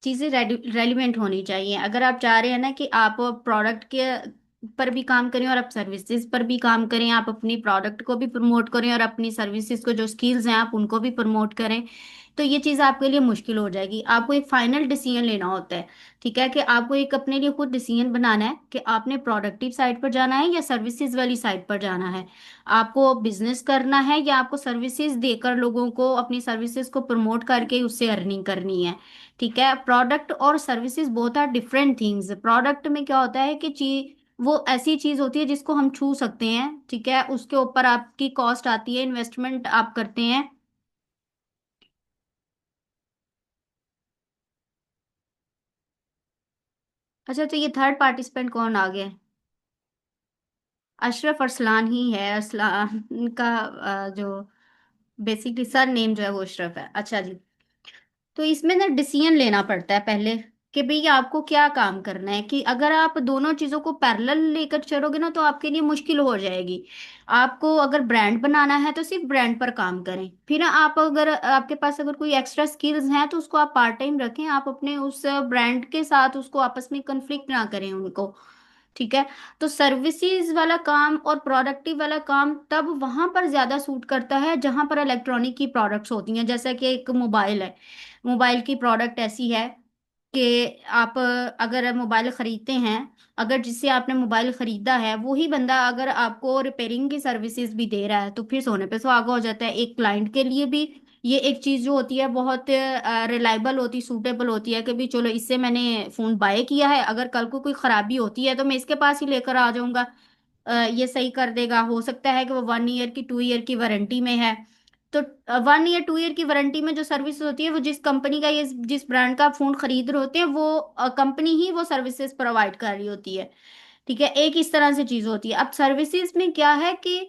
चीजें रेलिवेंट होनी चाहिए। अगर आप चाह रहे हैं ना कि आप प्रोडक्ट के पर भी काम करें और आप सर्विसेज पर भी काम करें, आप अपनी प्रोडक्ट को भी प्रमोट करें और अपनी सर्विसेज को जो स्किल्स हैं आप उनको भी प्रमोट करें, तो ये चीज़ आपके लिए मुश्किल हो जाएगी। आपको एक फाइनल डिसीजन लेना होता है, ठीक है, कि आपको एक अपने लिए खुद डिसीजन बनाना है कि आपने प्रोडक्टिव साइड पर जाना है या सर्विसेज वाली साइड पर जाना है। आपको बिजनेस करना है या आपको सर्विसेज देकर लोगों को अपनी सर्विसेज को प्रमोट करके उससे अर्निंग करनी है। ठीक है, प्रोडक्ट और services both are different things. Product में क्या होता है कि चीज वो ऐसी चीज होती है जिसको हम छू सकते हैं, ठीक है, उसके ऊपर आपकी कॉस्ट आती है, इन्वेस्टमेंट आप करते हैं। अच्छा, तो ये थर्ड पार्टिसिपेंट कौन आ गया? अशरफ अरसलान ही है। अरसलान का जो बेसिकली सर नेम जो है वो अशरफ है। अच्छा जी। तो इसमें ना डिसीजन लेना पड़ता है पहले कि भाई आपको क्या काम करना है। कि अगर आप दोनों चीजों को पैरेलल लेकर चलोगे ना तो आपके लिए मुश्किल हो जाएगी। आपको अगर ब्रांड बनाना है तो सिर्फ ब्रांड पर काम करें, फिर आप अगर आपके पास अगर कोई एक्स्ट्रा स्किल्स हैं तो उसको आप पार्ट टाइम रखें, आप अपने उस ब्रांड के साथ उसको आपस में कंफ्लिक्ट ना करें उनको। ठीक है। तो सर्विसेज वाला काम और प्रोडक्टिव वाला काम तब वहां पर ज्यादा सूट करता है जहां पर इलेक्ट्रॉनिक की प्रोडक्ट्स होती हैं। जैसा कि एक मोबाइल है, मोबाइल की प्रोडक्ट ऐसी है कि आप अगर मोबाइल खरीदते हैं, अगर जिससे आपने मोबाइल खरीदा है वही बंदा अगर आपको रिपेयरिंग की सर्विसेज भी दे रहा है तो फिर सोने पे सुहागा हो जाता है। एक क्लाइंट के लिए भी ये एक चीज जो होती है बहुत रिलायबल होती, सूटेबल होती है कि भी चलो इससे मैंने फोन बाय किया है, अगर कल को कोई खराबी होती है तो मैं इसके पास ही लेकर आ जाऊंगा। ये सही कर देगा। हो सकता है कि वो 1 ईयर की 2 ईयर की वारंटी में है। तो 1 ईयर 2 ईयर की वारंटी में जो सर्विस होती है वो जिस कंपनी का, ये जिस ब्रांड का आप फोन खरीद रहे होते हैं वो कंपनी ही वो सर्विसेज प्रोवाइड कर रही होती है। ठीक है, एक इस तरह से चीज होती है। अब सर्विसेज में क्या है कि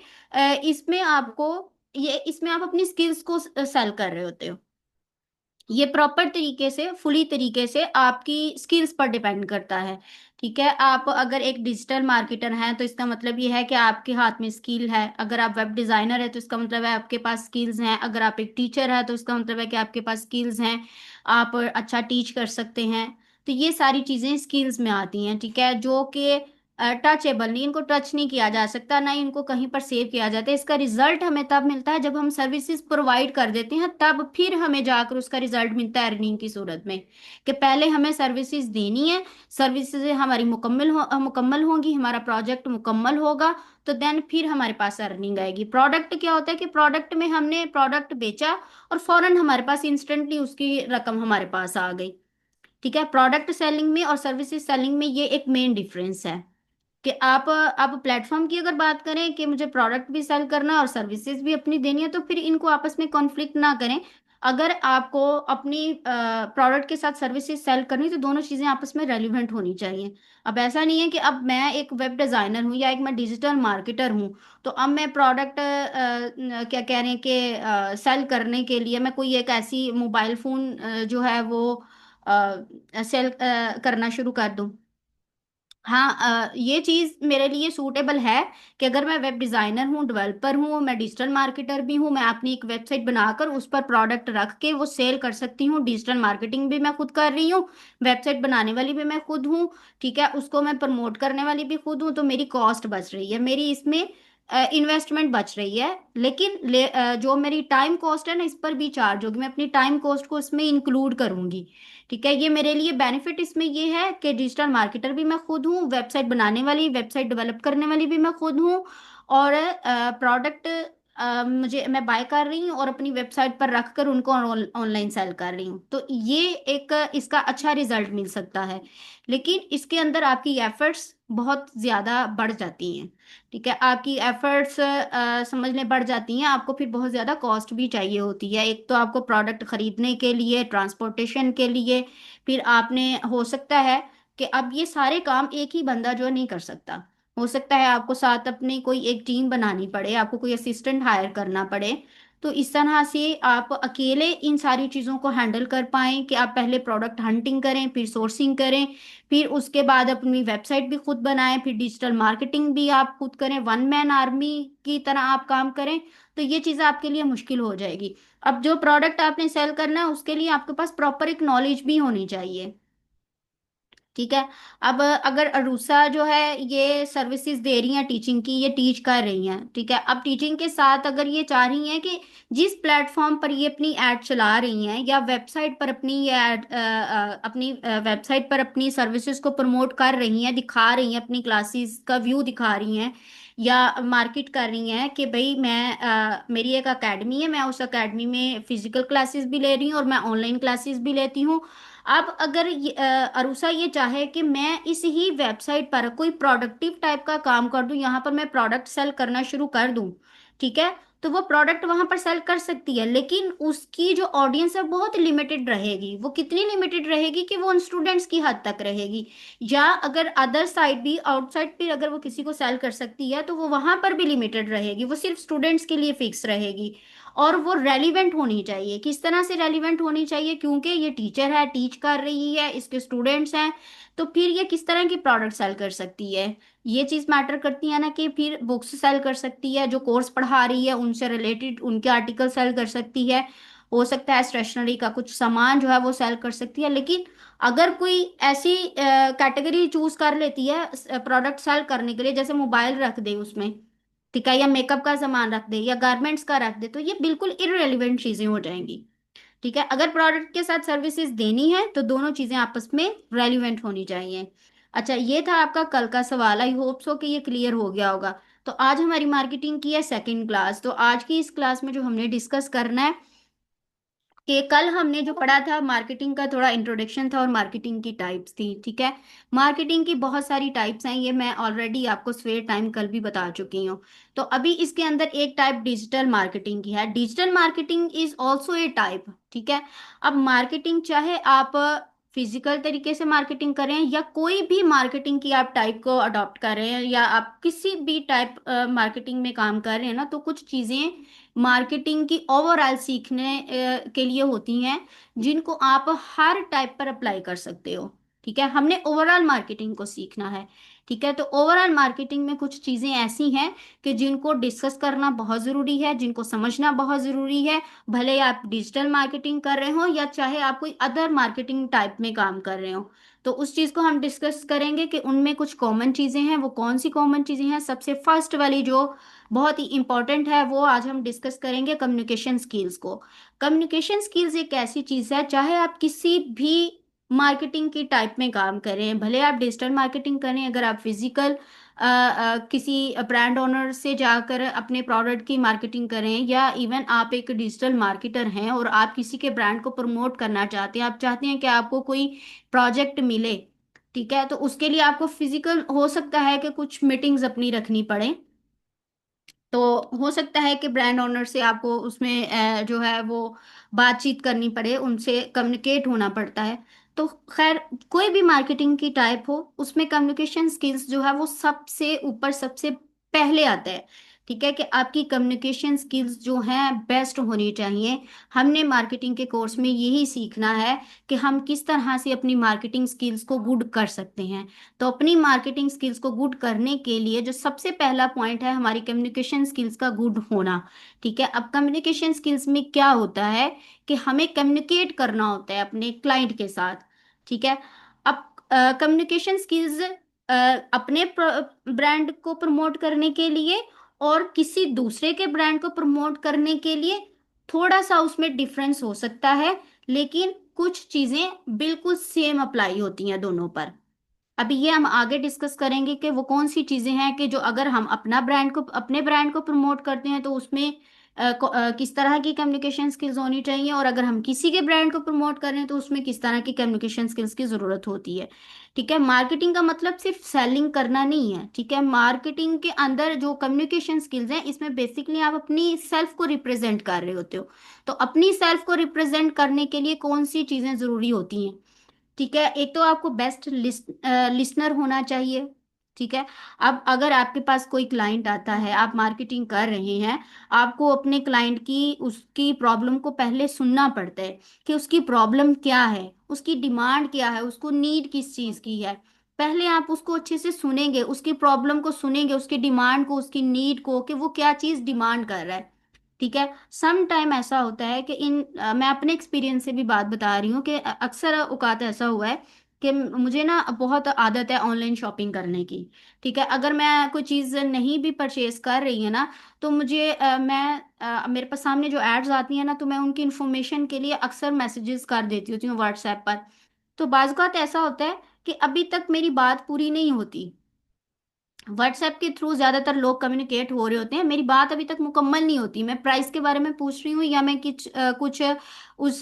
इसमें आपको ये इसमें आप अपनी स्किल्स को सेल कर रहे होते हो। ये प्रॉपर तरीके से, फुली तरीके से आपकी स्किल्स पर डिपेंड करता है। ठीक है, आप अगर एक डिजिटल मार्केटर हैं तो इसका मतलब ये है कि आपके हाथ में स्किल है। अगर आप वेब डिजाइनर है तो इसका मतलब है आपके पास स्किल्स हैं। अगर आप एक टीचर है तो इसका मतलब है कि आपके पास स्किल्स हैं, आप अच्छा टीच कर सकते हैं। तो ये सारी चीजें स्किल्स में आती हैं, ठीक है, जो कि टचेबल नहीं, इनको टच नहीं किया जा सकता, ना ही इनको कहीं पर सेव किया जाता है। इसका रिजल्ट हमें तब मिलता है जब हम सर्विसेज प्रोवाइड कर देते हैं, तब फिर हमें जाकर उसका रिजल्ट मिलता है अर्निंग की सूरत में। कि पहले हमें सर्विसेज देनी है, सर्विसेज हमारी मुकम्मल होंगी, हमारा प्रोजेक्ट मुकम्मल होगा, तो देन फिर हमारे पास अर्निंग आएगी। प्रोडक्ट क्या होता है कि प्रोडक्ट में हमने प्रोडक्ट बेचा और फौरन हमारे पास इंस्टेंटली उसकी रकम हमारे पास आ गई। ठीक है, प्रोडक्ट सेलिंग में और सर्विसेज सेलिंग में ये एक मेन डिफरेंस है। कि आप प्लेटफॉर्म की अगर बात करें कि मुझे प्रोडक्ट भी सेल करना है और सर्विसेज भी अपनी देनी है तो फिर इनको आपस में कॉन्फ्लिक्ट ना करें। अगर आपको अपनी प्रोडक्ट के साथ सर्विसेज सेल करनी तो दोनों चीजें आपस में रेलिवेंट होनी चाहिए। अब ऐसा नहीं है कि अब मैं एक वेब डिजाइनर हूँ या एक मैं डिजिटल मार्केटर हूँ तो अब मैं प्रोडक्ट क्या कह रहे हैं कि सेल करने के लिए मैं कोई एक ऐसी मोबाइल फोन जो है वो सेल करना शुरू कर दूं। हाँ, ये चीज मेरे लिए सूटेबल है कि अगर मैं वेब डिजाइनर हूँ, डेवलपर हूँ, मैं डिजिटल मार्केटर भी हूँ, मैं अपनी एक वेबसाइट बनाकर उस पर प्रोडक्ट रख के वो सेल कर सकती हूँ। डिजिटल मार्केटिंग भी मैं खुद कर रही हूँ, वेबसाइट बनाने वाली भी मैं खुद हूँ, ठीक है, उसको मैं प्रमोट करने वाली भी खुद हूँ। तो मेरी कॉस्ट बच रही है, मेरी इसमें इन्वेस्टमेंट बच रही है। लेकिन जो मेरी टाइम कॉस्ट है ना इस पर भी चार्ज होगी, मैं अपनी टाइम कॉस्ट को इसमें इंक्लूड करूंगी। ठीक है, ये मेरे लिए बेनिफिट इसमें ये है कि डिजिटल मार्केटर भी मैं खुद हूँ, वेबसाइट बनाने वाली, वेबसाइट डेवलप करने वाली भी मैं खुद हूँ, और प्रोडक्ट मुझे मैं बाय कर रही हूँ और अपनी वेबसाइट पर रख कर उनको ऑनलाइन सेल कर रही हूँ। तो ये एक इसका अच्छा रिजल्ट मिल सकता है। लेकिन इसके अंदर आपकी एफर्ट्स बहुत ज़्यादा बढ़ जाती हैं। ठीक है, आपकी एफर्ट्स समझ लें बढ़ जाती हैं, आपको फिर बहुत ज़्यादा कॉस्ट भी चाहिए होती है। एक तो आपको प्रोडक्ट खरीदने के लिए, ट्रांसपोर्टेशन के लिए, फिर आपने हो सकता है कि अब ये सारे काम एक ही बंदा जो है नहीं कर सकता। हो सकता है आपको साथ अपनी कोई एक टीम बनानी पड़े, आपको कोई असिस्टेंट हायर करना पड़े। तो इस तरह से आप अकेले इन सारी चीज़ों को हैंडल कर पाएं कि आप पहले प्रोडक्ट हंटिंग करें, फिर सोर्सिंग करें, फिर उसके बाद अपनी वेबसाइट भी खुद बनाएं, फिर डिजिटल मार्केटिंग भी आप खुद करें, वन मैन आर्मी की तरह आप काम करें, तो ये चीज़ आपके लिए मुश्किल हो जाएगी। अब जो प्रोडक्ट आपने सेल करना है उसके लिए आपके पास प्रॉपर एक नॉलेज भी होनी चाहिए। ठीक है। अब अगर अरूसा जो है ये सर्विसेज दे रही हैं टीचिंग की, ये टीच कर रही हैं, ठीक है, अब टीचिंग के साथ अगर ये चाह रही हैं कि जिस प्लेटफॉर्म पर ये अपनी ऐड चला रही हैं या वेबसाइट पर अपनी ये ऐड अपनी वेबसाइट पर अपनी सर्विसेज को प्रमोट कर रही हैं, दिखा रही हैं, अपनी क्लासेस का व्यू दिखा रही हैं या मार्केट कर रही हैं कि भाई मैं मेरी एक एकेडमी है, मैं उस एकेडमी में फिजिकल क्लासेस भी ले रही हूँ और मैं ऑनलाइन क्लासेस भी लेती हूँ। अब अगर अरुषा ये चाहे कि मैं इस ही वेबसाइट पर कोई प्रोडक्टिव टाइप का काम कर दूं, यहाँ पर मैं प्रोडक्ट सेल करना शुरू कर दूं, ठीक है, तो वो प्रोडक्ट वहां पर सेल कर सकती है, लेकिन उसकी जो ऑडियंस है बहुत लिमिटेड रहेगी। वो कितनी लिमिटेड रहेगी कि वो उन स्टूडेंट्स की हद तक रहेगी। या अगर अदर साइड भी, आउटसाइड भी अगर वो किसी को सेल कर सकती है तो वो वहां पर भी लिमिटेड रहेगी, वो सिर्फ स्टूडेंट्स के लिए फिक्स रहेगी। और वो रेलिवेंट होनी चाहिए। किस तरह से रेलिवेंट होनी चाहिए? क्योंकि ये टीचर है, टीच कर रही है, इसके स्टूडेंट्स हैं, तो फिर ये किस तरह की प्रोडक्ट सेल कर सकती है? ये चीज मैटर करती है ना, कि फिर बुक्स सेल कर सकती है, जो कोर्स पढ़ा रही है उनसे रिलेटेड उनके आर्टिकल सेल कर सकती है, हो सकता है स्टेशनरी का कुछ सामान जो है वो सेल कर सकती है। लेकिन अगर कोई ऐसी कैटेगरी चूज कर लेती है प्रोडक्ट सेल करने के लिए, जैसे मोबाइल रख दे उसमें, ठीक है, या मेकअप का सामान रख दे या गारमेंट्स का रख दे, तो ये बिल्कुल इररेलेवेंट चीजें हो जाएंगी। ठीक है, अगर प्रोडक्ट के साथ सर्विसेज देनी है तो दोनों चीजें आपस में रेलिवेंट होनी चाहिए। अच्छा, ये था आपका कल का सवाल। आई होप सो कि ये क्लियर हो गया होगा। तो आज हमारी मार्केटिंग की है सेकंड क्लास। तो आज की इस क्लास में जो हमने डिस्कस करना है कि कल हमने जो पढ़ा था मार्केटिंग का थोड़ा इंट्रोडक्शन था और मार्केटिंग की टाइप्स थी। ठीक है, मार्केटिंग की बहुत सारी टाइप्स हैं, ये मैं ऑलरेडी आपको स्वेयर टाइम कल भी बता चुकी हूँ। तो अभी इसके अंदर एक टाइप डिजिटल मार्केटिंग की है। Digital marketing is also a type. ठीक है, अब मार्केटिंग चाहे आप फिजिकल तरीके से मार्केटिंग करें या कोई भी मार्केटिंग की आप टाइप को अडॉप्ट कर रहे हैं या आप किसी भी टाइप मार्केटिंग में काम कर रहे हैं ना, तो कुछ चीज़ें मार्केटिंग की ओवरऑल सीखने के लिए होती हैं जिनको आप हर टाइप पर अप्लाई कर सकते हो। ठीक है, हमने ओवरऑल मार्केटिंग को सीखना है। ठीक है, तो ओवरऑल मार्केटिंग में कुछ चीज़ें ऐसी हैं कि जिनको डिस्कस करना बहुत ज़रूरी है, जिनको समझना बहुत ज़रूरी है, भले आप डिजिटल मार्केटिंग कर रहे हो या चाहे आप कोई अदर मार्केटिंग टाइप में काम कर रहे हो। तो उस चीज़ को हम डिस्कस करेंगे कि उनमें कुछ कॉमन चीज़ें हैं, वो कौन सी कॉमन चीज़ें हैं। सबसे फर्स्ट वाली जो बहुत ही इंपॉर्टेंट है वो आज हम डिस्कस करेंगे कम्युनिकेशन स्किल्स को। कम्युनिकेशन स्किल्स एक ऐसी चीज़ है, चाहे आप किसी भी मार्केटिंग की टाइप में काम करें, भले आप डिजिटल मार्केटिंग करें, अगर आप फिजिकल किसी ब्रांड ओनर से जाकर अपने प्रोडक्ट की मार्केटिंग करें, या इवन आप एक डिजिटल मार्केटर हैं और आप किसी के ब्रांड को प्रमोट करना चाहते हैं, आप चाहते हैं कि आपको कोई प्रोजेक्ट मिले, ठीक है, तो उसके लिए आपको फिजिकल हो सकता है कि कुछ मीटिंग्स अपनी रखनी पड़े। तो हो सकता है कि ब्रांड ओनर से आपको उसमें जो है वो बातचीत करनी पड़े, उनसे कम्युनिकेट होना पड़ता है। तो खैर, कोई भी मार्केटिंग की टाइप हो उसमें कम्युनिकेशन स्किल्स जो है वो सबसे ऊपर, सबसे पहले आता है। ठीक है, कि आपकी कम्युनिकेशन स्किल्स जो हैं बेस्ट होनी चाहिए। हमने मार्केटिंग के कोर्स में यही सीखना है कि हम किस तरह से अपनी मार्केटिंग स्किल्स को गुड कर सकते हैं। तो अपनी मार्केटिंग स्किल्स को गुड करने के लिए जो सबसे पहला पॉइंट है हमारी कम्युनिकेशन स्किल्स का गुड होना। ठीक है, अब कम्युनिकेशन स्किल्स में क्या होता है कि हमें कम्युनिकेट करना होता है अपने क्लाइंट के साथ। ठीक है, अब कम्युनिकेशन स्किल्स अपने ब्रांड को प्रमोट करने के लिए और किसी दूसरे के ब्रांड को प्रमोट करने के लिए थोड़ा सा उसमें डिफरेंस हो सकता है, लेकिन कुछ चीजें बिल्कुल सेम अप्लाई होती हैं दोनों पर। अभी ये हम आगे डिस्कस करेंगे कि वो कौन सी चीजें हैं कि जो अगर हम अपने ब्रांड को प्रमोट करते हैं तो उसमें किस तरह की कम्युनिकेशन स्किल्स होनी चाहिए, और अगर हम किसी के ब्रांड को प्रमोट कर रहे हैं तो उसमें किस तरह की कम्युनिकेशन स्किल्स की जरूरत होती है। ठीक है, मार्केटिंग का मतलब सिर्फ सेलिंग करना नहीं है। ठीक है, मार्केटिंग के अंदर जो कम्युनिकेशन स्किल्स हैं इसमें बेसिकली आप अपनी सेल्फ को रिप्रेजेंट कर रहे होते हो। तो अपनी सेल्फ को रिप्रेजेंट करने के लिए कौन सी चीजें जरूरी होती हैं? ठीक है, एक तो आपको बेस्ट लिसनर होना चाहिए। ठीक है। अब अगर आपके पास कोई क्लाइंट आता है, आप मार्केटिंग कर रहे हैं, आपको अपने क्लाइंट की उसकी प्रॉब्लम को पहले सुनना पड़ता है कि उसकी प्रॉब्लम क्या है, उसकी डिमांड क्या है, उसको नीड किस चीज की है। पहले आप उसको अच्छे से सुनेंगे, उसकी प्रॉब्लम को सुनेंगे, उसकी डिमांड को, उसकी नीड को, कि वो क्या चीज डिमांड कर रहा है। ठीक है। सम टाइम ऐसा होता है कि मैं अपने एक्सपीरियंस से भी बात बता रही हूँ कि अक्सर औकात ऐसा हुआ है कि मुझे ना बहुत आदत है ऑनलाइन शॉपिंग करने की। ठीक है। अगर मैं कोई चीज़ नहीं भी परचेज कर रही है ना, तो मुझे मेरे पास सामने जो एड्स आती हैं ना, तो मैं उनकी इन्फॉर्मेशन के लिए अक्सर मैसेजेस कर देती होती हूँ व्हाट्सएप पर। तो बाज़ बात ऐसा होता है कि अभी तक मेरी बात पूरी नहीं होती। व्हाट्सएप के थ्रू ज्यादातर लोग कम्युनिकेट हो रहे होते हैं, मेरी बात अभी तक मुकम्मल नहीं होती। मैं प्राइस के बारे में पूछ रही हूँ, या मैं कुछ उस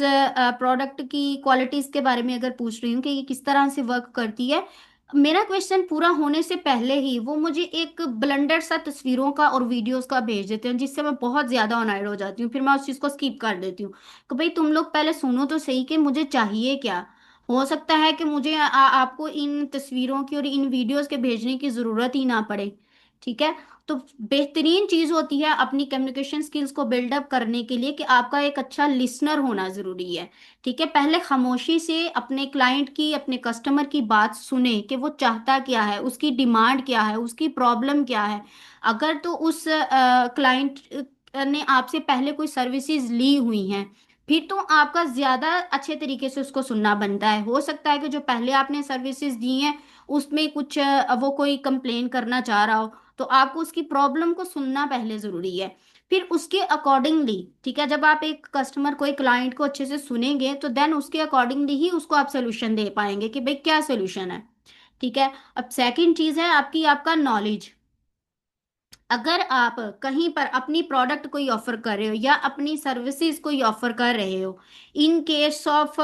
प्रोडक्ट की क्वालिटीज के बारे में अगर पूछ रही हूँ कि ये किस तरह से वर्क करती है, मेरा क्वेश्चन पूरा होने से पहले ही वो मुझे एक ब्लंडर सा तस्वीरों का और वीडियोस का भेज देते हैं, जिससे मैं बहुत ज्यादा ऑनआइड हो जाती हूँ। फिर मैं उस चीज को स्किप कर देती हूँ कि भाई तुम लोग पहले सुनो तो सही कि मुझे चाहिए क्या। हो सकता है कि मुझे आपको इन तस्वीरों की और इन वीडियोस के भेजने की जरूरत ही ना पड़े। ठीक है। तो बेहतरीन चीज होती है अपनी कम्युनिकेशन स्किल्स को बिल्डअप करने के लिए कि आपका एक अच्छा लिसनर होना जरूरी है। ठीक है। पहले खामोशी से अपने क्लाइंट की, अपने कस्टमर की बात सुने कि वो चाहता क्या है, उसकी डिमांड क्या है, उसकी प्रॉब्लम क्या है। अगर तो उस क्लाइंट ने आपसे पहले कोई सर्विसेज ली हुई हैं, फिर तो आपका ज्यादा अच्छे तरीके से उसको सुनना बनता है। हो सकता है कि जो पहले आपने सर्विसेज दी हैं उसमें कुछ वो कोई कंप्लेन करना चाह रहा हो, तो आपको उसकी प्रॉब्लम को सुनना पहले जरूरी है। फिर उसके अकॉर्डिंगली, ठीक है, जब आप एक कस्टमर को, एक क्लाइंट को अच्छे से सुनेंगे, तो देन उसके अकॉर्डिंगली ही उसको आप सोल्यूशन दे पाएंगे कि भाई क्या सोल्यूशन है। ठीक है। अब सेकंड चीज है आपका नॉलेज। अगर आप कहीं पर अपनी प्रोडक्ट कोई ऑफर कर रहे हो या अपनी सर्विसेज कोई ऑफर कर रहे हो, इन केस ऑफ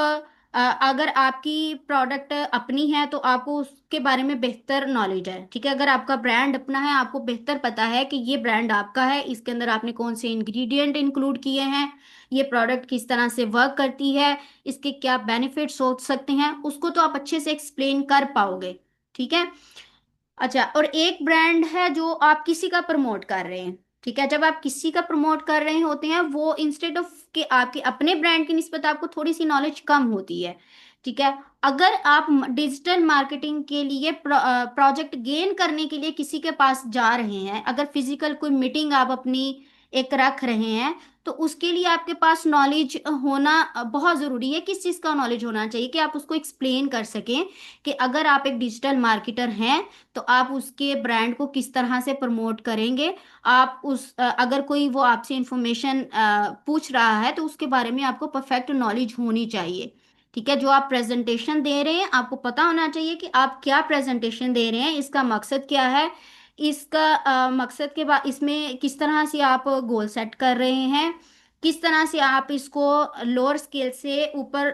अगर आपकी प्रोडक्ट अपनी है तो आपको उसके बारे में बेहतर नॉलेज है। ठीक है। अगर आपका ब्रांड अपना है, आपको बेहतर पता है कि ये ब्रांड आपका है, इसके अंदर आपने कौन से इंग्रेडिएंट इंक्लूड किए हैं, ये प्रोडक्ट किस तरह से वर्क करती है, इसके क्या बेनिफिट्स हो सकते हैं, उसको तो आप अच्छे से एक्सप्लेन कर पाओगे। ठीक है। अच्छा, और एक ब्रांड है जो आप किसी का प्रमोट कर रहे हैं। ठीक है। जब आप किसी का प्रमोट कर रहे होते हैं, वो इंस्टेड ऑफ कि आपके अपने ब्रांड की निस्बत आपको थोड़ी सी नॉलेज कम होती है। ठीक है। अगर आप डिजिटल मार्केटिंग के लिए प्रोजेक्ट गेन करने के लिए किसी के पास जा रहे हैं, अगर फिजिकल कोई मीटिंग आप अपनी एक रख रहे हैं, तो उसके लिए आपके पास नॉलेज होना बहुत ज़रूरी है। किस चीज़ का नॉलेज होना चाहिए कि आप उसको एक्सप्लेन कर सकें कि अगर आप एक डिजिटल मार्केटर हैं तो आप उसके ब्रांड को किस तरह से प्रमोट करेंगे। आप अगर कोई वो आपसे इंफॉर्मेशन पूछ रहा है, तो उसके बारे में आपको परफेक्ट नॉलेज होनी चाहिए। ठीक है। जो आप प्रेजेंटेशन दे रहे हैं, आपको पता होना चाहिए कि आप क्या प्रेजेंटेशन दे रहे हैं, इसका मकसद क्या है, इसका मकसद के बाद इसमें किस तरह से आप गोल सेट कर रहे हैं, किस तरह से आप इसको लोअर स्केल से ऊपर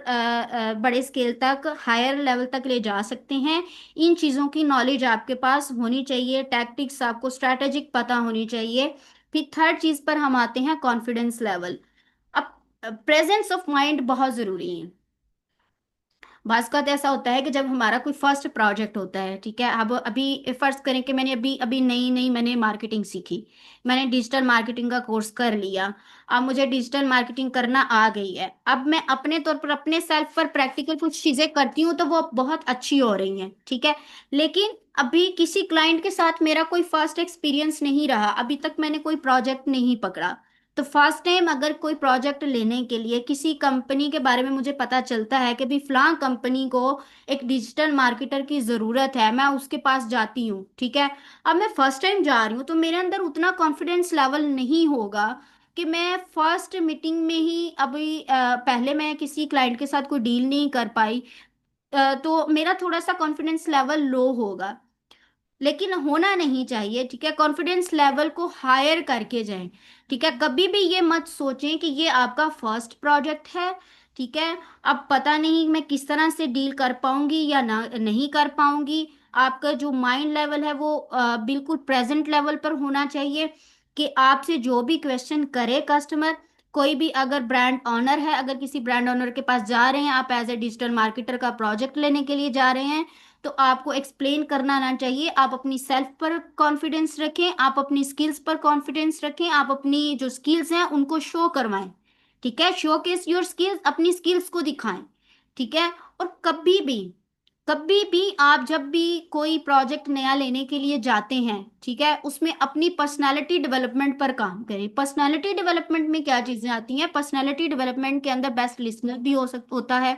बड़े स्केल तक, हायर लेवल तक ले जा सकते हैं। इन चीज़ों की नॉलेज आपके पास होनी चाहिए, टैक्टिक्स आपको स्ट्रैटेजिक पता होनी चाहिए। फिर थर्ड चीज़ पर हम आते हैं, कॉन्फिडेंस लेवल। अब प्रेजेंस ऑफ माइंड बहुत ज़रूरी है। बात का तो ऐसा होता है कि जब हमारा कोई फर्स्ट प्रोजेक्ट होता है, ठीक है, अब अभी फर्ज करें कि मैंने अभी अभी नई नई मैंने मार्केटिंग सीखी, मैंने डिजिटल मार्केटिंग का कोर्स कर लिया। अब मुझे डिजिटल मार्केटिंग करना आ गई है, अब मैं अपने तौर पर अपने सेल्फ पर प्रैक्टिकल कुछ चीजें करती हूँ तो वो बहुत अच्छी हो रही हैं। ठीक है। लेकिन अभी किसी क्लाइंट के साथ मेरा कोई फर्स्ट एक्सपीरियंस नहीं रहा, अभी तक मैंने कोई प्रोजेक्ट नहीं पकड़ा। तो फर्स्ट टाइम अगर कोई प्रोजेक्ट लेने के लिए किसी कंपनी के बारे में मुझे पता चलता है कि भी फलां कंपनी को एक डिजिटल मार्केटर की ज़रूरत है, मैं उसके पास जाती हूँ। ठीक है। अब मैं फर्स्ट टाइम जा रही हूँ तो मेरे अंदर उतना कॉन्फिडेंस लेवल नहीं होगा कि मैं फर्स्ट मीटिंग में ही अभी पहले मैं किसी क्लाइंट के साथ कोई डील नहीं कर पाई, तो मेरा थोड़ा सा कॉन्फिडेंस लेवल लो होगा। लेकिन होना नहीं चाहिए। ठीक है। कॉन्फिडेंस लेवल को हायर करके जाएं। ठीक है। कभी भी ये मत सोचें कि ये आपका फर्स्ट प्रोजेक्ट है। ठीक है। अब पता नहीं मैं किस तरह से डील कर पाऊंगी या ना नहीं कर पाऊंगी। आपका जो माइंड लेवल है वो बिल्कुल प्रेजेंट लेवल पर होना चाहिए कि आपसे जो भी क्वेश्चन करे कस्टमर, कोई भी अगर ब्रांड ऑनर है, अगर किसी ब्रांड ऑनर के पास जा रहे हैं, आप एज ए डिजिटल मार्केटर का प्रोजेक्ट लेने के लिए जा रहे हैं, तो आपको एक्सप्लेन करना आना चाहिए। आप अपनी सेल्फ पर कॉन्फिडेंस रखें, आप अपनी स्किल्स पर कॉन्फिडेंस रखें, आप अपनी जो स्किल्स हैं उनको शो करवाएं। ठीक है, शो केस योर स्किल्स, अपनी स्किल्स को दिखाएं। ठीक है। और कभी भी आप जब भी कोई प्रोजेक्ट नया लेने के लिए जाते हैं, ठीक है, उसमें अपनी पर्सनालिटी डेवलपमेंट पर काम करें। पर्सनालिटी डेवलपमेंट में क्या चीजें आती हैं? पर्सनालिटी डेवलपमेंट के अंदर बेस्ट लिसनर भी होता है।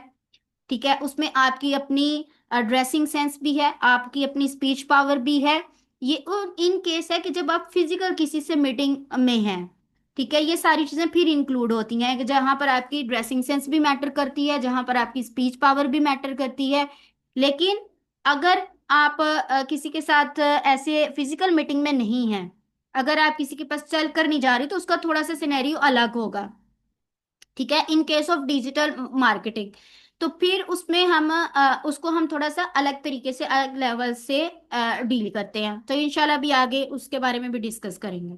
ठीक है, उसमें आपकी अपनी ड्रेसिंग सेंस भी है, आपकी अपनी स्पीच पावर भी है। ये इन केस है कि जब आप फिजिकल किसी से मीटिंग में हैं। ठीक है, ये सारी चीजें फिर इंक्लूड होती हैं कि जहां पर आपकी ड्रेसिंग सेंस भी मैटर करती है, जहां पर आपकी स्पीच पावर भी मैटर करती है। लेकिन अगर आप किसी के साथ ऐसे फिजिकल मीटिंग में नहीं हैं, अगर आप किसी के पास चल कर नहीं जा रही, तो उसका थोड़ा सा सिनेरियो अलग होगा। ठीक है, in case of digital marketing, तो फिर उसमें हम उसको हम थोड़ा सा अलग तरीके से, अलग लेवल से डील करते हैं। तो इंशाल्लाह भी आगे उसके बारे में भी डिस्कस करेंगे।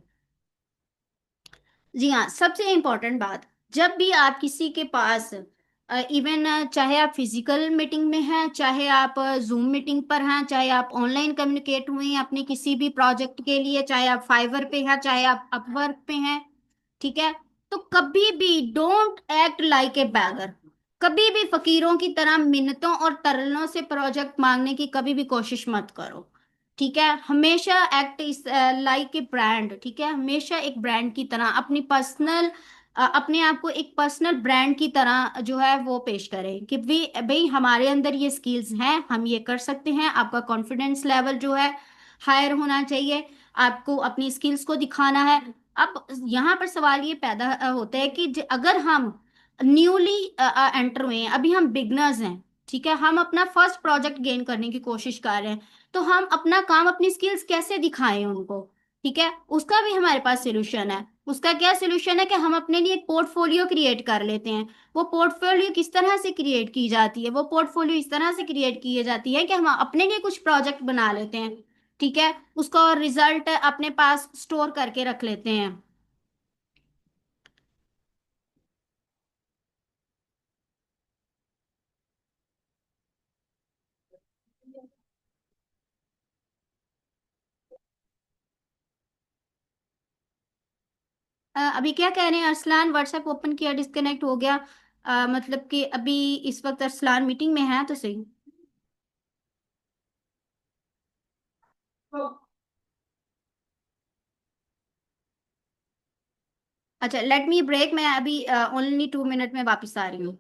जी हाँ, सबसे इम्पोर्टेंट बात, जब भी आप किसी के पास, इवन चाहे आप फिजिकल मीटिंग में हैं, चाहे आप जूम मीटिंग पर हैं, चाहे आप ऑनलाइन कम्युनिकेट हुए हैं अपने किसी भी प्रोजेक्ट के लिए, चाहे आप फाइवर पे हैं, चाहे आप अपवर्क पे हैं, ठीक है, तो कभी भी don't act like a bagger. कभी भी फकीरों की तरह मिन्नतों और तरलों से प्रोजेक्ट मांगने की कभी भी कोशिश मत करो। ठीक है, हमेशा एक्ट इस लाइक ए ब्रांड। ठीक है, हमेशा एक ब्रांड की तरह अपनी पर्सनल, अपने आप को एक पर्सनल ब्रांड की तरह जो है वो पेश करें कि भाई भाई हमारे अंदर ये स्किल्स हैं, हम ये कर सकते हैं। आपका कॉन्फिडेंस लेवल जो है हायर होना चाहिए, आपको अपनी स्किल्स को दिखाना है। अब यहाँ पर सवाल ये पैदा होता है कि अगर हम न्यूली एंटर हुए हैं, अभी हम बिगनर्स हैं, ठीक है, हम अपना फर्स्ट प्रोजेक्ट गेन करने की कोशिश कर रहे हैं, तो हम अपना काम, अपनी स्किल्स कैसे दिखाएं उनको? ठीक है, उसका भी हमारे पास सोल्यूशन है। उसका क्या सोल्यूशन है कि हम अपने लिए एक पोर्टफोलियो क्रिएट कर लेते हैं। वो पोर्टफोलियो किस तरह से क्रिएट की जाती है? वो पोर्टफोलियो इस तरह से क्रिएट की जाती है कि हम अपने लिए कुछ प्रोजेक्ट बना लेते हैं। ठीक है, उसका रिजल्ट अपने पास स्टोर करके रख लेते हैं। अभी क्या कह रहे हैं अरसलान? व्हाट्सएप ओपन किया, डिस्कनेक्ट हो गया। मतलब कि अभी इस वक्त अरसलान मीटिंग में है तो सही। अच्छा, लेट मी ब्रेक, मैं अभी ओनली 2 मिनट में वापस आ रही हूँ।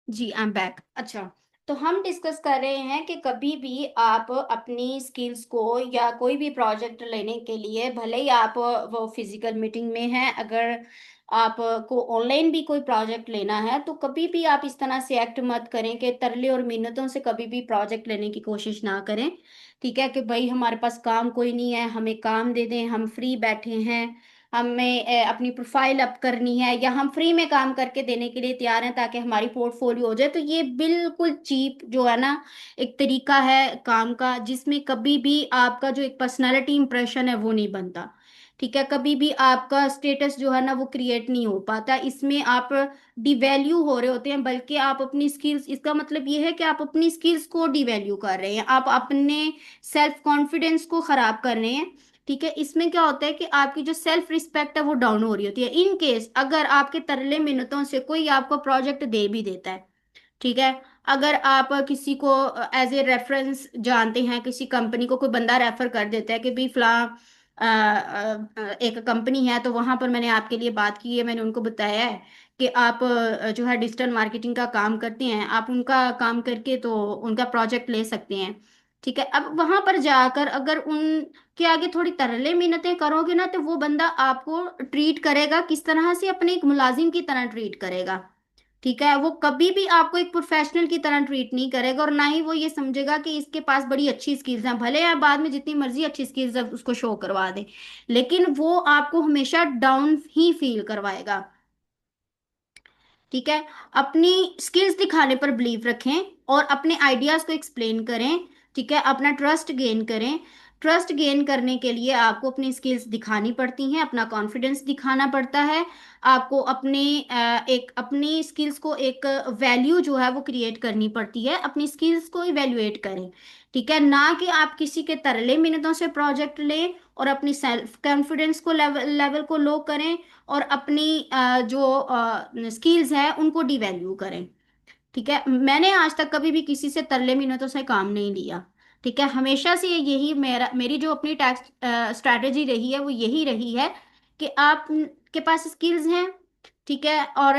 जी, आई एम बैक। अच्छा, तो हम डिस्कस कर रहे हैं कि कभी भी आप अपनी स्किल्स को या कोई भी प्रोजेक्ट लेने के लिए, भले ही आप वो फिजिकल मीटिंग में हैं, अगर आपको ऑनलाइन भी कोई प्रोजेक्ट लेना है, तो कभी भी आप इस तरह से एक्ट मत करें कि तरले और मिन्नतों से कभी भी प्रोजेक्ट लेने की कोशिश ना करें। ठीक है, कि भाई हमारे पास काम कोई नहीं है, हमें काम दे दें, हम फ्री बैठे हैं, हमें अपनी प्रोफाइल अप करनी है, या हम फ्री में काम करके देने के लिए तैयार हैं ताकि हमारी पोर्टफोलियो हो जाए। तो ये बिल्कुल चीप जो है ना, एक तरीका है काम का, जिसमें कभी भी आपका जो एक पर्सनालिटी इंप्रेशन है वो नहीं बनता। ठीक है, कभी भी आपका स्टेटस जो है ना वो क्रिएट नहीं हो पाता, इसमें आप डिवैल्यू हो रहे होते हैं। बल्कि आप अपनी स्किल्स, इसका मतलब ये है कि आप अपनी स्किल्स को डिवैल्यू कर रहे हैं, आप अपने सेल्फ कॉन्फिडेंस को खराब कर रहे हैं। ठीक है, इसमें क्या होता है कि आपकी जो सेल्फ रिस्पेक्ट है वो डाउन हो रही होती है। इन केस अगर आपके तरले मिन्नतों से कोई आपको प्रोजेक्ट दे भी देता है, ठीक है, अगर आप किसी को एज ए रेफरेंस जानते हैं, किसी कंपनी को कोई बंदा रेफर कर देता है कि भाई फला एक कंपनी है, तो वहां पर मैंने आपके लिए बात की है, मैंने उनको बताया है कि आप जो है डिजिटल मार्केटिंग का काम करते हैं, आप उनका काम करके तो उनका प्रोजेक्ट ले सकते हैं। ठीक है, अब वहां पर जाकर अगर उनके आगे थोड़ी तरले मिन्नतें करोगे ना, तो वो बंदा आपको ट्रीट करेगा किस तरह से, अपने एक मुलाजिम की तरह ट्रीट करेगा। ठीक है, वो कभी भी आपको एक प्रोफेशनल की तरह ट्रीट नहीं करेगा, और ना ही वो ये समझेगा कि इसके पास बड़ी अच्छी स्किल्स हैं, भले आप बाद में जितनी मर्जी अच्छी स्किल्स उसको शो करवा दे, लेकिन वो आपको हमेशा डाउन ही फील करवाएगा। ठीक है, अपनी स्किल्स दिखाने पर बिलीव रखें और अपने आइडियाज को एक्सप्लेन करें। ठीक है, अपना ट्रस्ट गेन करें। ट्रस्ट गेन करने के लिए आपको अपनी स्किल्स दिखानी पड़ती हैं, अपना कॉन्फिडेंस दिखाना पड़ता है। आपको अपने एक अपनी स्किल्स को एक वैल्यू जो है वो क्रिएट करनी पड़ती है, अपनी स्किल्स को इवेल्युएट करें। ठीक है, ना कि आप किसी के तरले मिन्नतों से प्रोजेक्ट लें और अपनी सेल्फ कॉन्फिडेंस को लेवल लेवल को लो करें, और अपनी जो स्किल्स है उनको डिवैल्यू करें। ठीक है, मैंने आज तक कभी भी किसी से तरले मिन्नतों से काम नहीं लिया। ठीक है, हमेशा से यही मेरी जो अपनी टैक्स स्ट्रैटेजी रही है वो यही रही है कि आप के पास स्किल्स हैं, ठीक है, और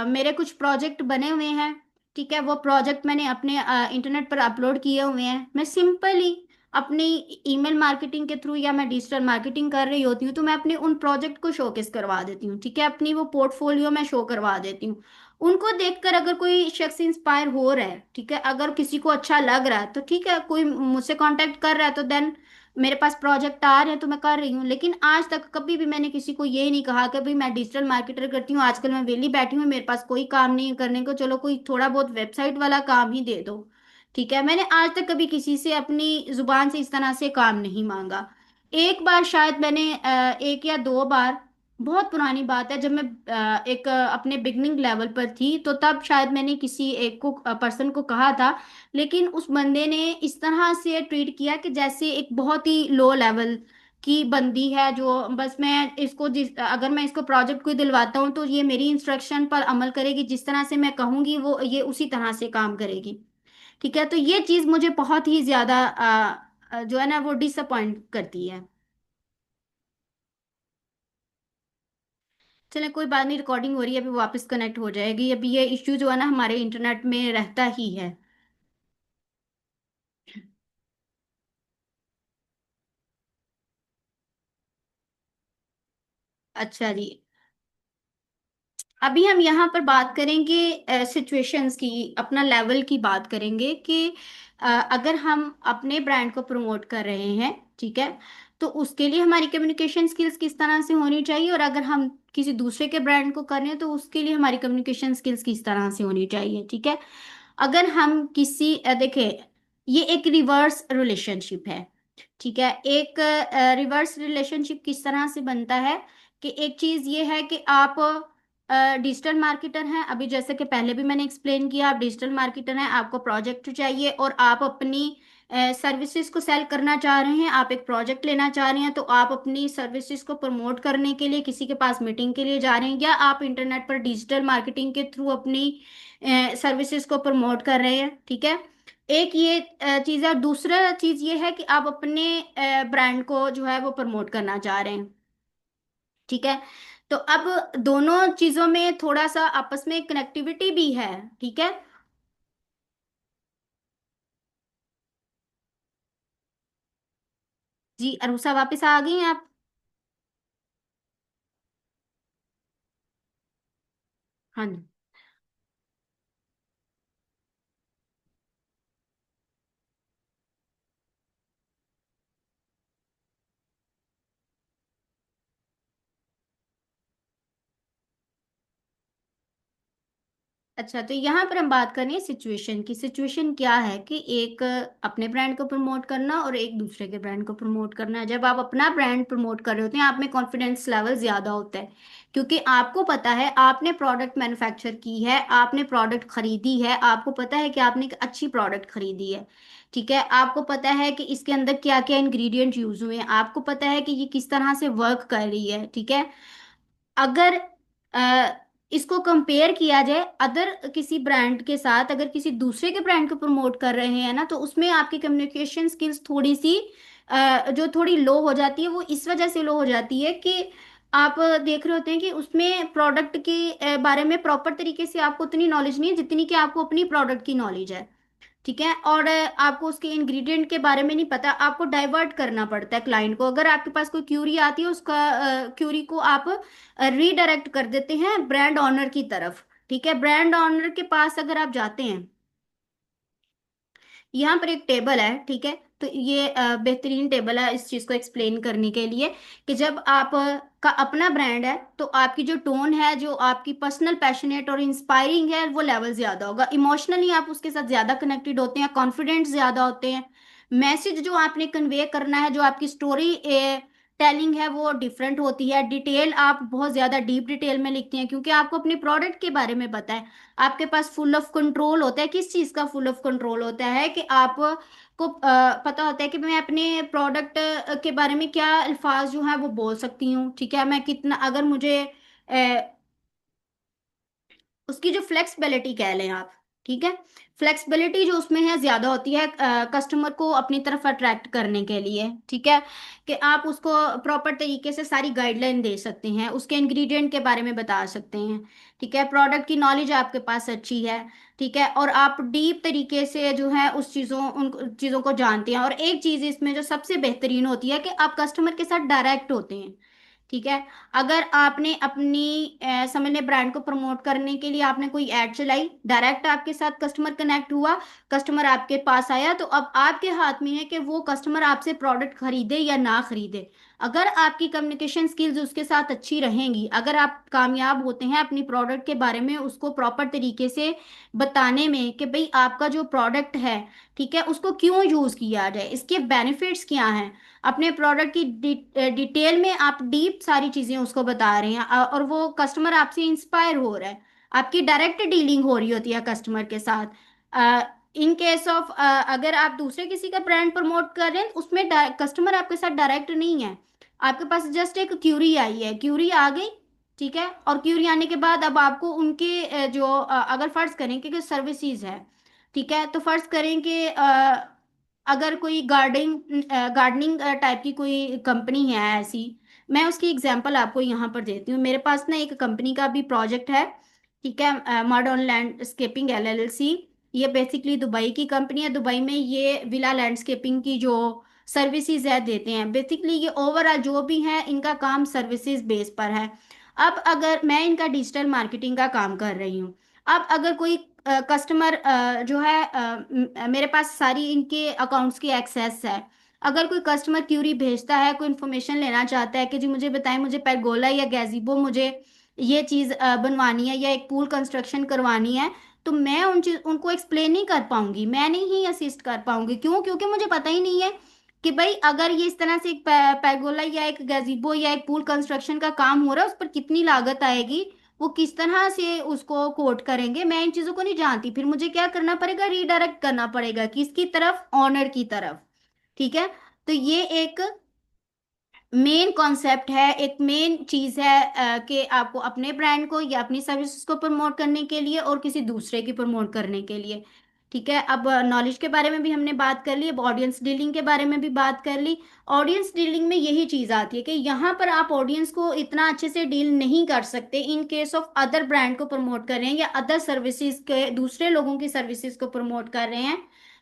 मेरे कुछ प्रोजेक्ट बने हुए हैं। ठीक है, वो प्रोजेक्ट मैंने अपने इंटरनेट पर अपलोड किए हुए हैं, मैं सिंपली अपनी ईमेल मार्केटिंग के थ्रू या मैं डिजिटल मार्केटिंग कर रही होती हूँ तो मैं अपने उन प्रोजेक्ट को शोकेस करवा देती हूँ। ठीक है, अपनी वो पोर्टफोलियो में शो करवा देती हूँ। उनको देखकर अगर कोई शख्स इंस्पायर हो रहा है, ठीक है, अगर किसी को अच्छा लग रहा है तो ठीक है, कोई मुझसे कांटेक्ट कर रहा है तो देन मेरे पास प्रोजेक्ट आ रहे हैं तो मैं कर रही हूँ। लेकिन आज तक कभी भी मैंने किसी को ये नहीं कहा कि भाई मैं डिजिटल मार्केटर करती हूँ, आजकल मैं वेली बैठी हूँ, मेरे पास कोई काम नहीं है करने को, चलो कोई थोड़ा बहुत वेबसाइट वाला काम ही दे दो। ठीक है, मैंने आज तक कभी किसी से अपनी जुबान से इस तरह से काम नहीं मांगा। एक बार शायद मैंने एक या दो बार, बहुत पुरानी बात है, जब मैं एक अपने बिगनिंग लेवल पर थी तो तब शायद मैंने किसी एक को पर्सन को कहा था। लेकिन उस बंदे ने इस तरह से ट्रीट किया कि जैसे एक बहुत ही लो लेवल की बंदी है, जो बस मैं इसको जिस अगर मैं इसको प्रोजेक्ट कोई दिलवाता हूँ तो ये मेरी इंस्ट्रक्शन पर अमल करेगी, जिस तरह से मैं कहूंगी वो ये उसी तरह से काम करेगी। ठीक है, तो ये चीज़ मुझे बहुत ही ज्यादा जो है ना वो डिसअपॉइंट करती है। चले कोई बात नहीं, रिकॉर्डिंग हो रही है, अभी वापस कनेक्ट हो जाएगी। अभी ये इश्यू जो है ना हमारे इंटरनेट में रहता ही है। अच्छा जी, अभी हम यहाँ पर बात करेंगे सिचुएशंस की, अपना लेवल की बात करेंगे कि अगर हम अपने ब्रांड को प्रमोट कर रहे हैं, ठीक है, तो उसके लिए हमारी कम्युनिकेशन स्किल्स किस तरह से होनी चाहिए, और अगर हम किसी दूसरे के ब्रांड को कर रहे हैं तो उसके लिए हमारी कम्युनिकेशन स्किल्स किस तरह से होनी चाहिए। ठीक है, अगर हम किसी देखें, ये एक रिवर्स रिलेशनशिप है। ठीक है, एक रिवर्स रिलेशनशिप किस तरह से बनता है कि एक चीज ये है कि आप डिजिटल मार्केटर हैं, अभी जैसे कि पहले भी मैंने एक्सप्लेन किया, आप डिजिटल मार्केटर हैं, आपको प्रोजेक्ट चाहिए और आप अपनी सर्विसेज को सेल करना चाह रहे हैं, आप एक प्रोजेक्ट लेना चाह रहे हैं, तो आप अपनी सर्विसेज को प्रमोट करने के लिए किसी के पास मीटिंग के लिए जा रहे हैं, या आप इंटरनेट पर डिजिटल मार्केटिंग के थ्रू अपनी सर्विसेज को प्रमोट कर रहे हैं। ठीक है, एक ये चीज़ है, दूसरा चीज़ ये है कि आप अपने ब्रांड को जो है वो प्रमोट करना चाह रहे हैं। ठीक है, तो अब दोनों चीज़ों में थोड़ा सा आपस में कनेक्टिविटी भी है। ठीक है जी, अरुषा वापस आ गई हैं आप? हाँ जी। अच्छा, तो यहाँ पर हम बात करें सिचुएशन की। सिचुएशन क्या है कि एक अपने ब्रांड को प्रमोट करना और एक दूसरे के ब्रांड को प्रमोट करना। जब आप अपना ब्रांड प्रमोट कर रहे होते हैं, आप में कॉन्फिडेंस लेवल ज़्यादा होता है, क्योंकि आपको पता है आपने प्रोडक्ट मैन्युफैक्चर की है, आपने प्रोडक्ट खरीदी है, आपको पता है कि आपने एक अच्छी प्रोडक्ट खरीदी है। ठीक है, आपको पता है कि इसके अंदर क्या क्या इंग्रेडिएंट यूज हुए हैं, आपको पता है कि ये किस तरह से वर्क कर रही है। ठीक है, अगर अ, इसको कंपेयर किया जाए अदर किसी ब्रांड के साथ, अगर किसी दूसरे के ब्रांड को प्रमोट कर रहे हैं ना, तो उसमें आपकी कम्युनिकेशन स्किल्स थोड़ी सी जो थोड़ी लो हो जाती है, वो इस वजह से लो हो जाती है कि आप देख रहे होते हैं कि उसमें प्रोडक्ट के बारे में प्रॉपर तरीके से आपको उतनी नॉलेज नहीं है जितनी कि आपको अपनी प्रोडक्ट की नॉलेज है। ठीक है, और आपको उसके इंग्रेडिएंट के बारे में नहीं पता, आपको डाइवर्ट करना पड़ता है क्लाइंट को। अगर आपके पास कोई क्यूरी आती है, उसका क्यूरी को आप रीडायरेक्ट कर देते हैं ब्रांड ऑनर की तरफ। ठीक है, ब्रांड ऑनर के पास अगर आप जाते हैं, यहाँ पर एक टेबल है, ठीक है, तो ये बेहतरीन टेबल है इस चीज को एक्सप्लेन करने के लिए कि जब आप का अपना ब्रांड है तो आपकी जो टोन है, जो आपकी पर्सनल पैशनेट और इंस्पायरिंग है, वो लेवल ज्यादा होगा। इमोशनली आप उसके साथ ज्यादा कनेक्टेड होते हैं, कॉन्फिडेंट ज्यादा होते हैं। मैसेज जो आपने कन्वे करना है, जो आपकी स्टोरी टेलिंग है, वो डिफरेंट होती है। डिटेल आप बहुत ज्यादा डीप डिटेल में लिखते हैं, क्योंकि आपको अपने प्रोडक्ट के बारे में पता है। आपके पास फुल ऑफ कंट्रोल होता है। किस चीज का फुल ऑफ कंट्रोल होता है कि आप को पता होता है कि मैं अपने प्रोडक्ट के बारे में क्या अल्फाज जो है वो बोल सकती हूँ। ठीक है, मैं कितना, अगर मुझे उसकी जो फ्लेक्सिबिलिटी कह लें आप, ठीक है, फ्लेक्सिबिलिटी जो उसमें है ज्यादा होती है कस्टमर को अपनी तरफ अट्रैक्ट करने के लिए। ठीक है, कि आप उसको प्रॉपर तरीके से सारी गाइडलाइन दे सकते हैं, उसके इंग्रेडिएंट के बारे में बता सकते हैं। ठीक है, प्रोडक्ट की नॉलेज आपके पास अच्छी है। ठीक है, और आप डीप तरीके से जो है उस चीज़ों उन चीज़ों को जानते हैं। और एक चीज़ इसमें जो सबसे बेहतरीन होती है कि आप कस्टमर के साथ डायरेक्ट होते हैं। ठीक है, अगर आपने अपनी समझ लें ब्रांड को प्रमोट करने के लिए आपने कोई एड चलाई, डायरेक्ट आपके साथ कस्टमर कनेक्ट हुआ, कस्टमर आपके पास आया, तो अब आपके हाथ में है कि वो कस्टमर आपसे प्रोडक्ट खरीदे या ना खरीदे। अगर आपकी कम्युनिकेशन स्किल्स उसके साथ अच्छी रहेंगी, अगर आप कामयाब होते हैं अपनी प्रोडक्ट के बारे में उसको प्रॉपर तरीके से बताने में कि भाई आपका जो प्रोडक्ट है, ठीक है, उसको क्यों यूज किया जाए, इसके बेनिफिट्स क्या हैं, अपने प्रोडक्ट की डिटेल में आप डीप सारी चीजें उसको बता रहे हैं, और वो कस्टमर आपसे इंस्पायर हो रहा है। आपकी डायरेक्ट डीलिंग हो रही होती है कस्टमर के साथ। इन केस ऑफ अगर आप दूसरे किसी का ब्रांड प्रमोट कर रहे हैं, उसमें कस्टमर आपके साथ डायरेक्ट नहीं है। आपके पास जस्ट एक क्यूरी आई है, क्यूरी आ गई, ठीक है, और क्यूरी आने के बाद अब आपको उनके अगर फर्ज करें कि सर्विसेज है, ठीक है, तो फर्ज करें कि अगर कोई गार्डनिंग टाइप की कोई कंपनी है ऐसी, मैं उसकी एग्जांपल आपको यहाँ पर देती हूँ। मेरे पास ना एक कंपनी का भी प्रोजेक्ट है, ठीक है, मॉडर्न लैंडस्केपिंग एलएलसी। ये बेसिकली दुबई की कंपनी है। दुबई में ये विला लैंडस्केपिंग की जो सर्विसेज है देते हैं। बेसिकली ये ओवरऑल जो भी है इनका काम सर्विसेज बेस पर है। अब अगर मैं इनका डिजिटल मार्केटिंग का काम कर रही हूँ, अब अगर कोई कस्टमर जो है मेरे पास सारी इनके अकाउंट्स की एक्सेस है। अगर कोई कस्टमर क्यूरी भेजता है, कोई इन्फॉर्मेशन लेना चाहता है कि जी मुझे बताएं, मुझे पेरगोला या गैजीबो, मुझे ये चीज़ बनवानी है या एक पूल कंस्ट्रक्शन करवानी है, तो मैं उनको एक्सप्लेन नहीं कर पाऊंगी, मैं नहीं ही असिस्ट कर पाऊंगी। क्यों? क्योंकि मुझे पता ही नहीं है कि भाई अगर ये इस तरह से एक पेरगोला या एक गैजीबो या एक पूल कंस्ट्रक्शन का काम हो रहा है, उस पर कितनी लागत आएगी, वो किस तरह से उसको कोट करेंगे, मैं इन चीजों को नहीं जानती। फिर मुझे क्या करना पड़ेगा? रीडायरेक्ट करना पड़ेगा किसकी तरफ? ऑनर की तरफ। ठीक है, तो ये एक मेन कॉन्सेप्ट है, एक मेन चीज है कि आपको अपने ब्रांड को या अपनी सर्विसेज को प्रमोट करने के लिए और किसी दूसरे की प्रमोट करने के लिए। ठीक है, अब नॉलेज के बारे में भी हमने बात कर ली, अब ऑडियंस डीलिंग के बारे में भी बात कर ली। ऑडियंस डीलिंग में यही चीज आती है कि यहाँ पर आप ऑडियंस को इतना अच्छे से डील नहीं कर सकते in case of other brand को प्रमोट कर रहे हैं या अदर सर्विसेज के दूसरे लोगों की सर्विसेज को प्रमोट कर रहे हैं,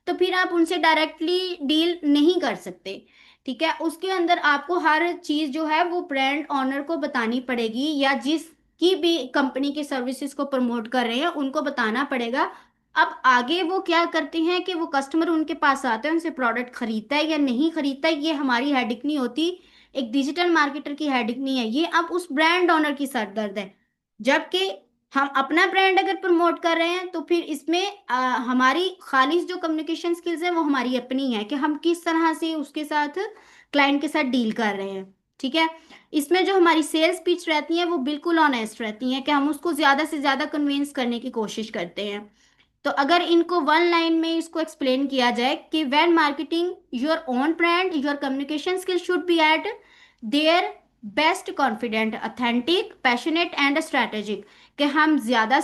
तो फिर आप उनसे डायरेक्टली डील नहीं कर सकते। ठीक है, उसके अंदर आपको हर चीज जो है वो ब्रांड ऑनर को बतानी पड़ेगी, या जिसकी भी कंपनी की सर्विसेज को प्रमोट कर रहे हैं उनको बताना पड़ेगा। अब आगे वो क्या करते हैं कि वो कस्टमर उनके पास आता है, उनसे प्रोडक्ट खरीदता है या नहीं खरीदता है, ये हमारी हेडिक नहीं होती। एक डिजिटल मार्केटर की हेडिक नहीं है ये, अब उस ब्रांड ऑनर की सरदर्द है। जबकि हम अपना ब्रांड अगर प्रमोट कर रहे हैं तो फिर इसमें हमारी खालिश जो कम्युनिकेशन स्किल्स है वो हमारी अपनी है कि हम किस तरह से उसके साथ क्लाइंट के साथ डील कर रहे हैं। ठीक है, इसमें जो हमारी सेल्स पिच रहती है वो बिल्कुल ऑनेस्ट रहती है कि हम उसको ज्यादा से ज्यादा कन्विंस करने की कोशिश करते हैं। तो अगर इनको वन लाइन में इसको एक्सप्लेन किया जाए कि when marketing your own brand, your communication skill should be eight their best, confident, authentic, passionate and strategic. कि हम ज्यादा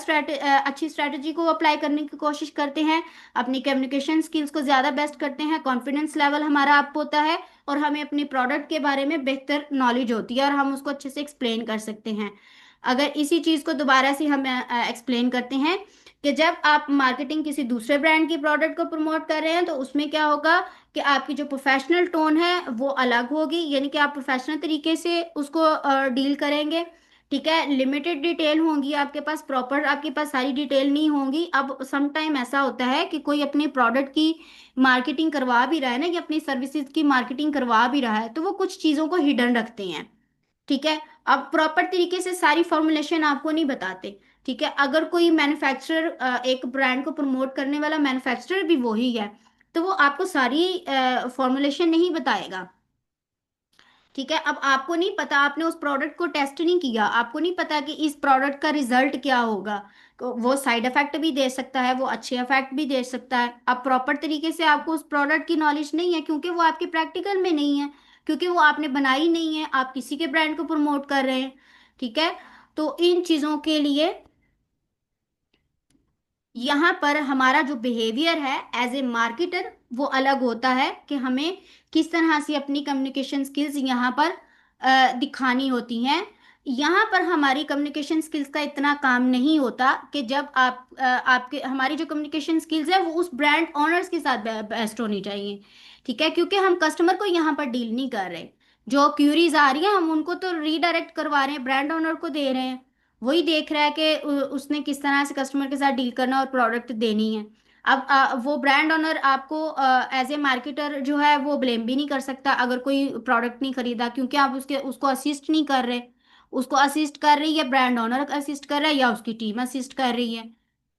अच्छी स्ट्रेटेजी को अप्लाई करने की कोशिश करते हैं, अपनी कम्युनिकेशन स्किल्स को ज्यादा बेस्ट करते हैं, कॉन्फिडेंस लेवल हमारा अप होता है, और हमें अपने प्रोडक्ट के बारे में बेहतर नॉलेज होती है और हम उसको अच्छे से एक्सप्लेन कर सकते हैं। अगर इसी चीज को दोबारा से हम एक्सप्लेन करते हैं कि जब आप मार्केटिंग किसी दूसरे ब्रांड की प्रोडक्ट को प्रमोट कर रहे हैं तो उसमें क्या होगा कि आपकी जो प्रोफेशनल टोन है वो अलग होगी, यानी कि आप प्रोफेशनल तरीके से उसको डील करेंगे। ठीक है, लिमिटेड डिटेल होंगी आपके पास, प्रॉपर आपके पास सारी डिटेल नहीं होंगी। अब सम टाइम ऐसा होता है कि कोई अपने प्रोडक्ट की मार्केटिंग करवा भी रहा है ना, या अपनी सर्विसेज की मार्केटिंग करवा भी रहा है, तो वो कुछ चीज़ों को हिडन रखते हैं। ठीक है, अब प्रॉपर तरीके से सारी फॉर्मुलेशन आपको नहीं बताते। ठीक है, अगर कोई मैन्युफैक्चरर एक ब्रांड को प्रमोट करने वाला मैन्युफैक्चरर भी वही है, तो वो आपको सारी फॉर्मुलेशन नहीं बताएगा। ठीक है, अब आपको नहीं पता, आपने उस प्रोडक्ट को टेस्ट नहीं किया, आपको नहीं पता कि इस प्रोडक्ट का रिजल्ट क्या होगा। तो वो साइड इफेक्ट भी दे सकता है, वो अच्छे इफेक्ट भी दे सकता है। अब प्रॉपर तरीके से आपको उस प्रोडक्ट की नॉलेज नहीं है, क्योंकि वो आपके प्रैक्टिकल में नहीं है, क्योंकि वो आपने बनाई नहीं है, आप किसी के ब्रांड को प्रमोट कर रहे हैं। ठीक है, तो इन चीजों के लिए यहाँ पर हमारा जो बिहेवियर है एज ए मार्केटर वो अलग होता है, कि हमें किस तरह से अपनी कम्युनिकेशन स्किल्स यहाँ पर दिखानी होती हैं। यहाँ पर हमारी कम्युनिकेशन स्किल्स का इतना काम नहीं होता कि जब आपके हमारी जो कम्युनिकेशन स्किल्स है वो उस ब्रांड ओनर्स के साथ बेस्ट होनी चाहिए। ठीक है, क्योंकि हम कस्टमर को यहाँ पर डील नहीं कर रहे। जो क्यूरीज आ रही है हम उनको तो रीडायरेक्ट करवा रहे हैं, ब्रांड ओनर को दे रहे हैं। वही देख रहा है कि उसने किस तरह से कस्टमर के साथ डील करना और प्रोडक्ट देनी है। अब वो ब्रांड ओनर आपको एज ए मार्केटर जो है वो ब्लेम भी नहीं कर सकता अगर कोई प्रोडक्ट नहीं खरीदा, क्योंकि आप उसके उसको असिस्ट नहीं कर रहे। उसको असिस्ट कर रही है ब्रांड ओनर, असिस्ट कर रहा है या उसकी टीम असिस्ट कर रही है।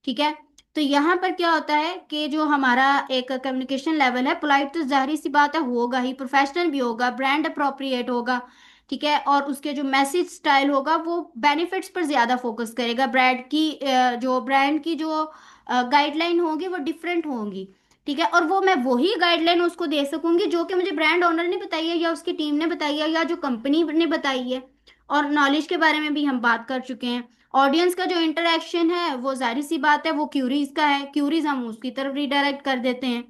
ठीक है, तो यहाँ पर क्या होता है कि जो हमारा एक कम्युनिकेशन लेवल है पोलाइट, तो जाहिर सी बात है होगा ही, प्रोफेशनल भी होगा, ब्रांड अप्रोप्रिएट होगा। ठीक है, और उसके जो मैसेज स्टाइल होगा वो बेनिफिट्स पर ज्यादा फोकस करेगा। ब्रांड की जो गाइडलाइन होगी वो डिफरेंट होंगी। ठीक है, और वो मैं वही गाइडलाइन उसको दे सकूंगी जो कि मुझे ब्रांड ओनर ने बताई है, या उसकी टीम ने बताई है, या जो कंपनी ने बताई है। और नॉलेज के बारे में भी हम बात कर चुके हैं। ऑडियंस का जो इंटरेक्शन है वो जाहिर सी बात है वो क्यूरीज का है, क्यूरीज हम उसकी तरफ रिडायरेक्ट कर देते हैं।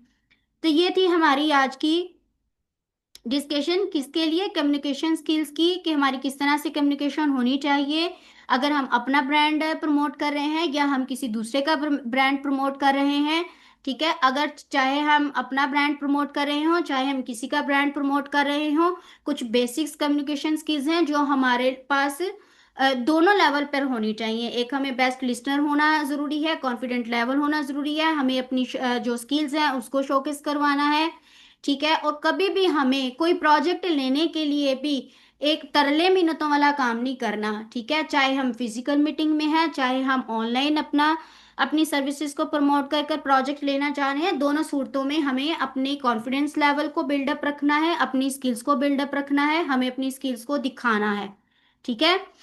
तो ये थी हमारी आज की डिस्कशन, किसके लिए, कम्युनिकेशन स्किल्स की, कि हमारी किस तरह से कम्युनिकेशन होनी चाहिए अगर हम अपना ब्रांड प्रमोट कर रहे हैं या हम किसी दूसरे का ब्रांड प्रमोट कर रहे हैं। ठीक है, अगर चाहे हम अपना ब्रांड प्रमोट कर रहे हो चाहे हम किसी का ब्रांड प्रमोट कर रहे हो, कुछ बेसिक्स कम्युनिकेशन स्किल्स हैं जो हमारे पास दोनों लेवल पर होनी चाहिए। एक, हमें बेस्ट लिसनर होना ज़रूरी है, कॉन्फिडेंट लेवल होना ज़रूरी है, हमें अपनी जो स्किल्स हैं उसको शोकेस करवाना है। ठीक है, और कभी भी हमें कोई प्रोजेक्ट लेने के लिए भी एक तरले मिन्नतों वाला काम नहीं करना। ठीक है, चाहे हम फिजिकल मीटिंग में हैं चाहे हम ऑनलाइन अपनी सर्विसेज को प्रमोट कर कर प्रोजेक्ट लेना चाह रहे हैं, दोनों सूरतों में हमें अपने कॉन्फिडेंस लेवल को बिल्डअप रखना है, अपनी स्किल्स को बिल्डअप रखना है, हमें अपनी स्किल्स को दिखाना है। ठीक है,